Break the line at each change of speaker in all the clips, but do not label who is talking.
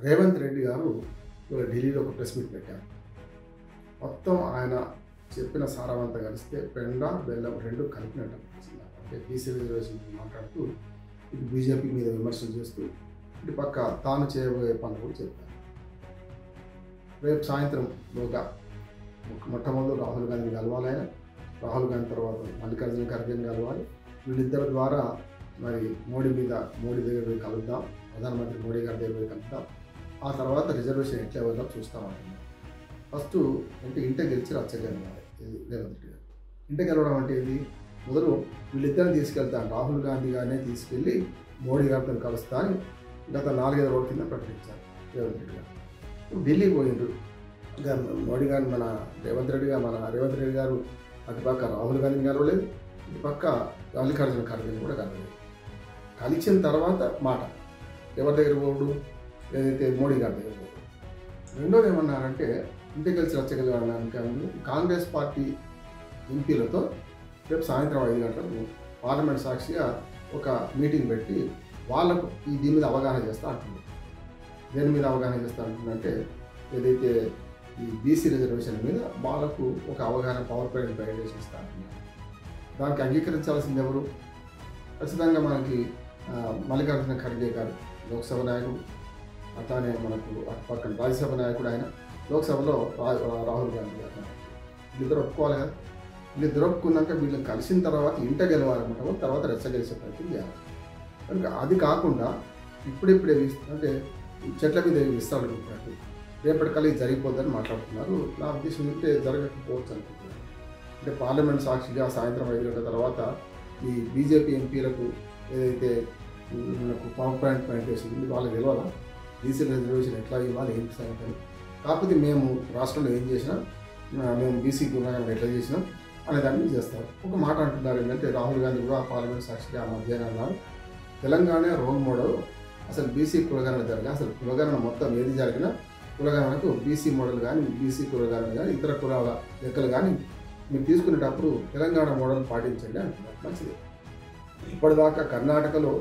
రేవంత్ రెడ్డి గారు ఢిల్లీలో ఒక ప్రెస్ మీట్ పెట్టారు. మొత్తం ఆయన చెప్పిన సారవంతా కలిస్తే పెండ బెల్లం రెండు కలిపినట్టు అనిపించింది. అంటే బీసీ రిజర్వేషన్ మాట్లాడుతూ ఇటు బీజేపీ మీద విమర్శలు చేస్తూ ఇటు పక్క తాను చేయబోయే పనులు కూడా చెప్పారు. రేపు సాయంత్రంలోగా మొట్టమొదటి రాహుల్ గాంధీని కలవాలి. ఆయన రాహుల్ గాంధీ తర్వాత మల్లికార్జున ఖర్గేని కలవాలి. వీళ్ళిద్దరి ద్వారా మరి మోడీ దగ్గర పోయి కలుద్దాం, ప్రధానమంత్రి మోడీ గారి దగ్గర పోయి కలుద్దాం, ఆ తర్వాత రిజర్వేషన్ ఎట్లా ఇవ్వాలో చూస్తామంటున్నారు. ఫస్ట్ అంటే ఇంట గెలిచి రచ్చగలవాలి రేవంత్ రెడ్డి గారు. ఇంట గెలవడం అంటే ఏంటి? మొదలు వీళ్ళిద్దరిని తీసుకెళ్తాను, రాహుల్ గాంధీ గారినే తీసుకెళ్ళి మోడీ గారితో కలుస్తా అని గత 4-5 రోజుల కింద ప్రకటించారు రేవంత్ రెడ్డి గారు. ఢిల్లీ పోయిండ్రు. మోడీ గారిని మన రేవంత్ రెడ్డి గారు అటుపక్క రాహుల్ గాంధీని కలవలేదు, ఇటుపక్క మల్లికార్జున ఖర్గేని కూడా కలవలేదు. కలిసిన తర్వాత మాట ఎవరి దగ్గర పోడు, ఏదైతే మోడీ గారి దగ్గర పోడు. రెండోది ఏమన్నారంటే ఇంటికి కలిసి రచ్చగలడానికి కాంగ్రెస్ పార్టీ ఎంపీలతో రేపు సాయంత్రం 5 గంటలకు పార్లమెంట్ సాక్షిగా ఒక మీటింగ్ పెట్టి వాళ్ళకు దీని మీద అవగాహన చేస్తా అంటున్నారు. దేని మీద అవగాహన చేస్తా అంటుందంటే ఏదైతే ఈ బీసీ రిజర్వేషన్ మీద వాళ్ళకు ఒక అవగాహన పవర్ పాయింట్ ప్రజెంటేషన్ ఇస్తా అంటున్నారు. దానికి అంగీకరించాల్సింది ఎవరు? ఖచ్చితంగా మనకి మల్లికార్జున ఖర్గే గారు లోక్సభ నాయకుడు, అట్లానే మనకు పక్కన రాజ్యసభ నాయకుడు, ఆయన లోక్సభలో రాహుల్ గాంధీ గారు. వీళ్ళిద్దరు ఒప్పుకోవాలి కదా. వీళ్ళిద్దరు ఒప్పుకున్నాక వీళ్ళని కలిసిన తర్వాత ఇంట గెలవాలన్నమాట, తర్వాత రెచ్చ గెలిచే ప్రయత్నం చేయాలి. కనుక అది కాకుండా ఇప్పుడిప్పుడే అంటే చెట్ల మీద విస్తాడు అనుకుంటున్నట్టు రేపటికల్లా ఇది జరిగిపోద్దని మాట్లాడుతున్నారు. నా ఉద్దేశం ఉంటే జరగకపోవచ్చు అనుకుంటున్నారు. అంటే పార్లమెంట్ సాక్షిగా సాయంత్రం 5 గంటల తర్వాత ఈ బీజేపీ ఎంపీలకు ఏదైతే మనకు పవర్ పాయింట్ ప్రజెంటేషన్ ఉంది వాళ్ళకి గెలవాలా, బీసీ రిజర్వేషన్ ఎట్లా ఇవ్వాలి, ఏంటి సంగతి. కాకపోతే మేము రాష్ట్రంలో ఏం చేసినా, మేము బీసీ కులాలను ఎట్లా చేసినాం అనే దాన్ని చేస్తారు. ఒక మాట అంటున్నారు ఏంటంటే రాహుల్ గాంధీ కూడా పార్లమెంట్ సాక్షిగా మధ్యాహ్నం అన్నారు, తెలంగాణ రోల్ మోడల్, అసలు బీసీ కులగణన జరిగిన అసలు కులగణన మొత్తం ఏది జరిగినా కులగణనకు బీసీ మోడల్ కానీ బీసీ కులగణన కానీ ఇతర కులాల లెక్కలు కానీ మీరు తీసుకునేటప్పుడు తెలంగాణ మోడల్ పాటించండి అంటున్నారు. మంచిది. ఇప్పటిదాకా కర్ణాటకలో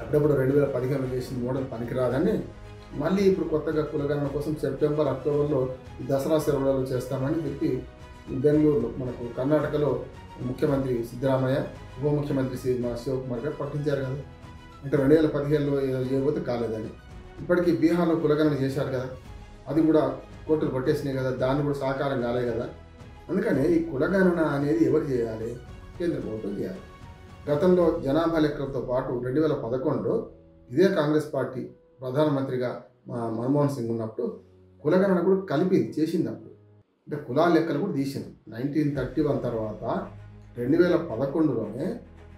అప్పుడప్పుడు 2015 చేసిన మోడల్ పనికిరాదని మళ్ళీ ఇప్పుడు కొత్తగా కులగణన కోసం సెప్టెంబర్, అక్టోబర్లో ఈ దసరా సెలవులలో చేస్తామని చెప్పి బెంగళూరులో మనకు కర్ణాటకలో ముఖ్యమంత్రి సిద్ధరామయ్య, ఉప ముఖ్యమంత్రి శివకుమార్ గారు ప్రకటించారు కదా. అంటే 2015లో చేయబోతే కాలేదని. ఇప్పటికీ బీహార్లో కులగణన చేశారు కదా, అది కూడా కోర్టులు కొట్టేసినాయి కదా, దాన్ని కూడా సహకారం కాలే కదా. అందుకని ఈ కులగణన అనేది ఎవరు చేయాలి? కేంద్ర ప్రభుత్వం చేయాలి. గతంలో జనాభా లెక్కలతో పాటు 2011లో ఇదే కాంగ్రెస్ పార్టీ ప్రధానమంత్రిగా మన్మోహన్ సింగ్ ఉన్నప్పుడు కులగణన కూడా కలిపి చేసింది. అప్పుడు అంటే కులాల లెక్కలు కూడా తీసింది. 1931 తర్వాత 2011లోనే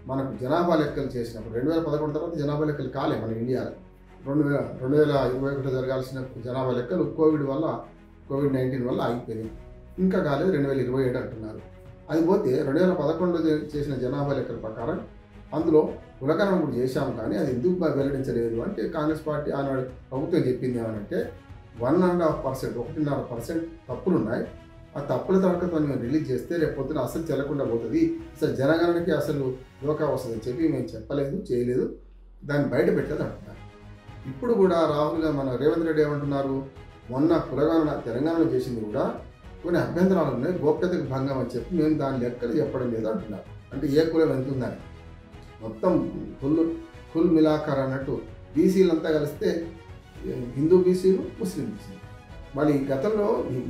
మనకు జనాభా లెక్కలు చేసినప్పుడు 2011 తర్వాత జనాభా లెక్కలు కాలే మన ఇండియాలో. 2021 జరగాల్సిన జనాభా లెక్కలు కోవిడ్-19 వల్ల ఆగిపోయినాయి. ఇంకా కాలేదు, 2027 అంటున్నారు. అది పోతే 2011లో చేసిన జనాభా లెక్కల ప్రకారం అందులో కులగణన కూడా చేశాము, కానీ అది ఎందుకు వెల్లడించలేదు అంటే కాంగ్రెస్ పార్టీ ఆనాడు ప్రభుత్వం చెప్పింది ఏమనంటే 1.5% తప్పులు ఉన్నాయి, ఆ తప్పుల తరగతి మేము రిలీజ్ చేస్తే రేపు పొద్దున అసలు చెల్లకుండా పోతుంది, అసలు జనగణనకి అసలు యోగా వస్తుందని చెప్పి మేము చెప్పలేదు, చేయలేదు, దాన్ని బయట పెట్టలేదు అంటున్నారు. ఇప్పుడు కూడా మన రేవంత్ రెడ్డి ఏమంటున్నారు, మొన్న కులగణన తెలంగాణలో చేసింది కూడా కొన్ని అభ్యంతరాలు ఉన్నాయి, గోప్యతకు భంగం అని చెప్పి మేము దాని లెక్కలు చెప్పడం లేదు అంటున్నారు. అంటే ఏ కులం ఎంత ఉందని మొత్తం ఫుల్ మిలాఖర్ అన్నట్టు బీసీలంతా కలిస్తే హిందూ బీసీలు, ముస్లిం బీసీలు. మళ్ళీ గతంలో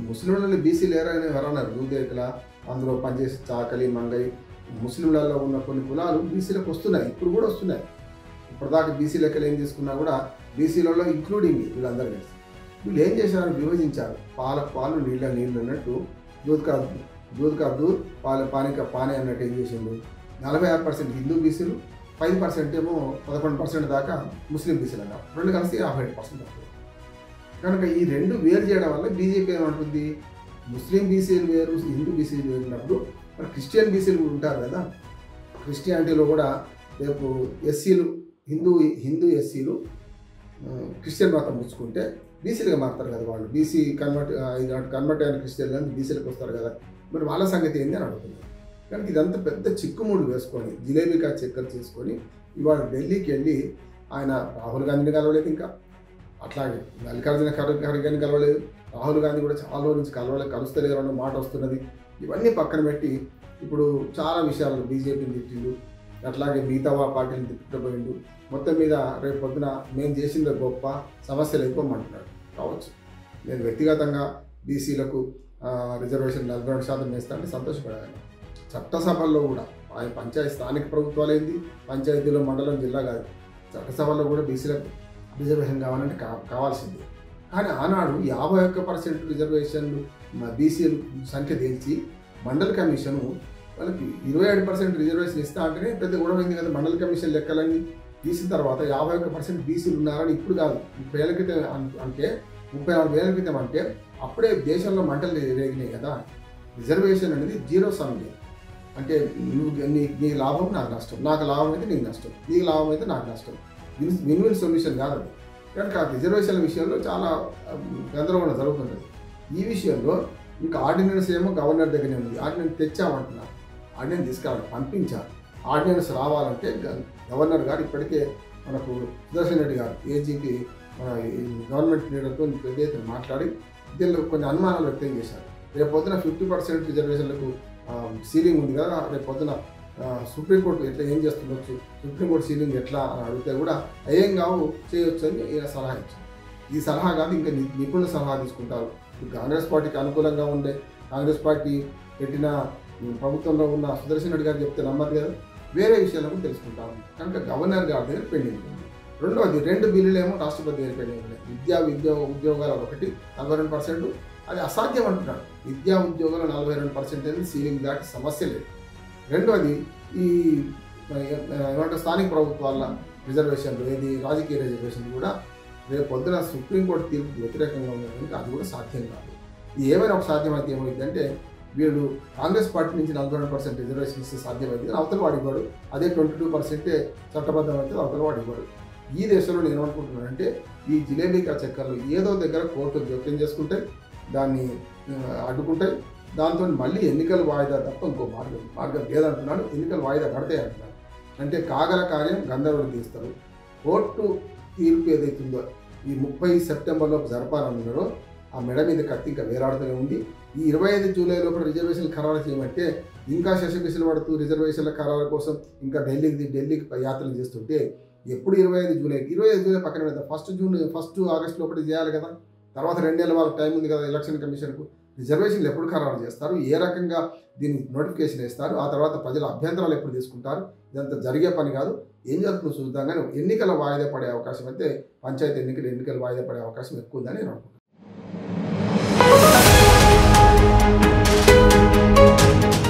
ముస్లింలలో బీసీ లేరని ఎవరన్నారు? దూదేకల, అందులో పనిచేసి చాకలి, మంగై, ముస్లింలలో ఉన్న కొన్ని కులాలు బీసీలకు వస్తున్నాయి, ఇప్పుడు కూడా వస్తున్నాయి. ఇప్పటిదాకా బీసీ లెక్కలు ఏం తీసుకున్నా కూడా బీసీలలో ఇంక్లూడింగ్ వీళ్ళందరూ కలిసి వీళ్ళు ఏం చేశారు? విభజించారు. పాలు నీళ్ళు అన్నట్టు దూద్ కా దూద్ పానీ అన్నట్టు ఏం చేసిండు? 46% హిందూ బీసీలు, 5% ఏమో 11% దాకా ముస్లిం బీసీలు అన్నారు. రెండు కలిసి 58% అవుతుంది. కనుక ఈ రెండు వేరు చేయడం వల్ల బీజేపీ ఏమంటుంది, ముస్లిం బీసీలు వేరు, హిందూ బీసీలు వేరున్నప్పుడు మరి క్రిస్టియన్ బీసీలు కూడా ఉంటారు కదా. క్రిస్టియానిటీలో కూడా రేపు ఎస్సీలు, హిందూ ఎస్సీలు క్రిస్టియన్ మతం పుచ్చుకుంటే బీసీలుగా మారుతారు కదా. వాళ్ళు బీసీ కన్వర్ట్ అయిన క్రిస్టియన్లు కానీ బీసీలకు వస్తారు కదా, మరి వాళ్ళ సంగతి ఏంది అని అడుగుతున్నారు. కనుక ఇదంతా పెద్ద చిక్కుముడు వేసుకొని జిలేబీకా చక్కెర చేసుకొని ఇవాళ ఢిల్లీకి వెళ్ళి ఆయన రాహుల్ గాంధీని కలవలేదు, ఇంకా అట్లాగే మల్లికార్జున ఖర్గే గారిని కలవలేదు, రాహుల్ గాంధీ కూడా చాలా రోజుల నుంచి కలుస్తలేరు అన్న మాట వస్తున్నది. ఇవన్నీ పక్కన పెట్టి ఇప్పుడు చాలా విషయాలు బీజేపీని తిట్టిండు, అట్లాగే మిగతా పార్టీని తిట్టుకుపోయిండు. మొత్తం మీద రేపు పొద్దున మేము చేసిందే గొప్ప, సమస్యలు ఎక్కువమంటున్నాడు కావచ్చు. నేను వ్యక్తిగతంగా బీసీలకు రిజర్వేషన్ 42% వేస్తానని సంతోషపడాను. చట్టసభల్లో కూడా ఆయన పంచాయతీ స్థానిక ప్రభుత్వాలు ఏంది, పంచాయతీలో మండలం జిల్లా కాదు, చట్టసభల్లో కూడా బీసీలకు రిజర్వేషన్ కావాలంటే కావాల్సిందే. కానీ ఆనాడు 51% రిజర్వేషన్లు బీసీలు సంఖ్య తేల్చి మండల కమిషను వాళ్ళకి 27% రిజర్వేషన్ ఇస్తా అంటేనే పెద్ద గొడవ అయింది కదా. మండల కమిషన్ లెక్కలన్నీ తీసిన తర్వాత 51% బీసీలు ఉన్నారని ఇప్పుడు కాదు, 30 ఏళ్ళ క్రితం అంటే 34 ఏళ్ళ క్రితం అంటే అప్పుడే దేశంలో మంటలు రేగినాయి కదా. రిజర్వేషన్ అనేది జీరో సమ్ గేమ్. అంటే నీ లాభం నాకు నష్టం, నాకు లాభం అయితే నీకు నష్టం, నీకు లాభం అయితే నాకు నష్టం. విన్ విన్ సొల్యూషన్ కాదు అది. కనుక రిజర్వేషన్ల విషయంలో చాలా గందరగోళం జరుగుతుంటుంది. ఈ విషయంలో ఇంకా ఆర్డినెన్స్ ఏమో గవర్నర్ దగ్గరనే ఉంది. ఆర్డినెన్స్ తెచ్చామంటున్నారు, ఆర్డినెన్స్ తీసుకురావాలి, పంపించాలి. ఆర్డినెన్స్ రావాలంటే గవర్నర్ గారు ఇప్పటికే మనకు సుదర్శన్ రెడ్డి గారు ఏజీపీ మన గవర్నమెంట్ లీడర్తో పెద్ద ఎత్తున మాట్లాడి దీనిలో కొన్ని అనుమానాలు వ్యక్తం చేశారు. రేపు పొద్దున 50% రిజర్వేషన్లకు సీలింగ్ ఉంది కదా, రేపు పొద్దున సుప్రీంకోర్టు ఎట్లా ఏం చేస్తుండొచ్చు, సుప్రీంకోర్టు సీలింగ్ ఎట్లా అని అడిగితే కూడా ఏం కావు చేయొచ్చు అని ఈయన సలహా ఇచ్చారు. ఈ సలహా కాదు ఇంకా నిపుణుల సలహా తీసుకుంటారు. కాంగ్రెస్ పార్టీకి అనుకూలంగా ఉండే, కాంగ్రెస్ పార్టీ పెట్టిన ప్రభుత్వంలో ఉన్న సుదర్శన్ రెడ్డి గారు చెప్తే నమ్మదు కదా, వేరే విషయాలను తెలుసుకుంటాము. కనుక గవర్నర్ గారి దగ్గర పెండింగ్ ఉంది. రెండవది 2 బిల్లులు ఏమో రాష్ట్రపతి దగ్గర పెండింగ్ ఉన్నాయి. ఉద్యోగాలు ఒకటి 42%, అది అసాధ్యం అంటున్నాడు. విద్యా ఉద్యోగాలు 42% అనేది సీలింగ్ దాటి సమస్య లేదు. రెండవది ఈ ఏమంటే స్థానిక ప్రభుత్వాల రిజర్వేషన్లు, ఏది రాజకీయ రిజర్వేషన్లు కూడా రేపు పొద్దున సుప్రీంకోర్టు తీర్పుకు వ్యతిరేకంగా ఉన్నదానికి అది కూడా సాధ్యం కాదు. ఇది ఏమైనా ఒక సాధ్యమైతే ఏమైంది అంటే వీళ్ళు కాంగ్రెస్ పార్టీ నుంచి 42% రిజర్వేషన్ ఇస్తే సాధ్యమైంది, అవతల వాడివాడు. అదే 22% చట్టబద్ధమైతే అవతల వాడివాడు. ఈ దేశంలో నేను ఏమనుకుంటున్నానంటే ఈ జిలేబీకా చక్కర్లు ఏదో దగ్గర కోర్టు జోక్యం చేసుకుంటాయి, దాన్ని అడ్డుకుంటాయి. దాంతో మళ్ళీ ఎన్నికలు వాయిదా తప్ప ఇంకో మార్గం లేదంటున్నాడు. ఎన్నికలు వాయిదా పడతాయి అంటున్నాడు. అంటే కాగల కార్యం గంధర్వులు తీస్తారు. కోర్టు తీర్పు ఏదైతుందో ఈ 30 సెప్టెంబర్లోపు జరపాలన్నారో ఆ మెడ మీద కత్తి ఇంకా వేలాడుతూనే ఉంది. ఈ 25 జూలై లోపల రిజర్వేషన్లు ఖరారు చేయమంటే ఇంకా శశపిశలు పడుతూ రిజర్వేషన్ల ఖరారు కోసం ఇంకా ఢిల్లీకి యాత్రలు చేస్తుంటే ఎప్పుడు 25 జూలై పక్కన పెడతాం. 1 ఆగస్టు లోపల చేయాలి కదా. తర్వాత 2 నెలల వాళ్ళకి టైం ఉంది కదా ఎలక్షన్ కమిషన్కు. రిజర్వేషన్లు ఎప్పుడు ఖరారు చేస్తారు, ఏ రకంగా దీన్ని నోటిఫికేషన్ ఇస్తారు, ఆ తర్వాత ప్రజల అభ్యంతరాలు ఎప్పుడు తీసుకుంటారు, ఇదంతా జరిగే పని కాదు. ఏం జరుగుతుందో చూద్దాం. కానీ ఎన్నికల వాయిదా పడే అవకాశం అయితే పంచాయతీ ఎన్నికలు వాయిదా పడే అవకాశం ఎక్కువ ఉందని నేను అనుకుంటున్నాను.